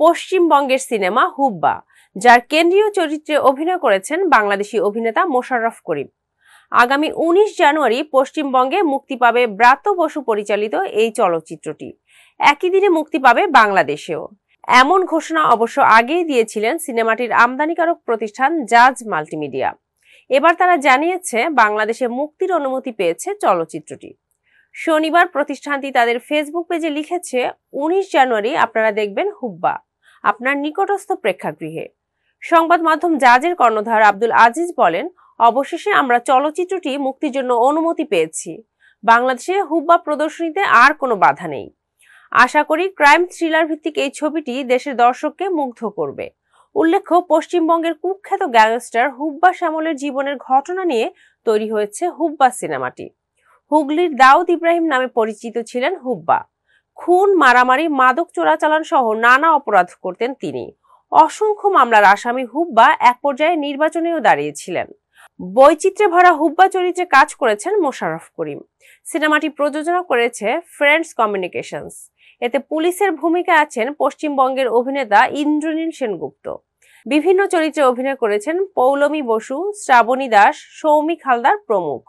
পশ্চিমবঙ্গের সিনেমা হুব্বা, যার কেন্দ্রীয় চরিত্রে অভিনয় করেছেন বাংলাদেশি অভিনেতা মোশাররফ করিম। আগামী ১৯ জানুয়ারি পশ্চিমবঙ্গে মুক্তি পাবে ব্রাত্য বসু পরিচালিত এই চলচ্চিত্রটি। একই দিনে মুক্তি পাবে বাংলাদেশেও। এমন ঘোষণা অবশ্য আগেই দিয়েছিলেন সিনেমাটির আমদানিকারক প্রতিষ্ঠান জাজ মাল্টিমিডিয়া। এবার তারা জানিয়েছে বাংলাদেশে মুক্তির অনুমতি পেয়েছে চলচ্চিত্রটি। শনিবার প্রতিষ্ঠানটি তাদের ফেসবুক পেজে লিখেছে, ১৯ জানুয়ারি আপনারা দেখবেন হুব্বা আপনার নিকটস্থ প্রেক্ষাগৃহে। সংবাদ মাধ্যম জাজের কর্ণধার আব্দুল আজিজ বলেন, অবশেষে আমরা চলচ্চিত্রটি মুক্তির জন্য অনুমতি পেয়েছি। বাংলাদেশে হুব্বা প্রদর্শনীতে আর কোনো বাধা নেই। আশা করি ক্রাইম থ্রিলার ভিত্তিক এই ছবিটি দেশের দর্শককে মুগ্ধ করবে। উল্লেখ্য, পশ্চিমবঙ্গের কুখ্যাত গ্যাংস্টার হুব্বা শ্যামলের জীবনের ঘটনা নিয়ে তৈরি হয়েছে হুব্বা সিনেমাটি। হুগলির দাউদ ইব্রাহিম নামে পরিচিত ছিলেন হুব্বা। খুন, মারামারি, মাদক চোরাচালান সহ নানা অপরাধ করতেন তিনি। অসংখ্য মামলার আসামি হুব্বা এক পর্যায়ে নির্বাচনেও দাঁড়িয়েছিলেন। বৈচিত্র্যে ভরা হুব্বা চরিত্রে কাজ করেছেন মোশাররফ করিম। সিনেমাটি প্রযোজনা করেছে ফ্রেন্ডস কমিউনিকেশনস। এতে পুলিশের ভূমিকায় আছেন পশ্চিমবঙ্গের অভিনেতা ইন্দ্রনীল সেনগুপ্ত। বিভিন্ন চরিত্রে অভিনয় করেছেন পৌলমী বসু, শ্রাবণী দাস, সৌমিক হালদার প্রমুখ।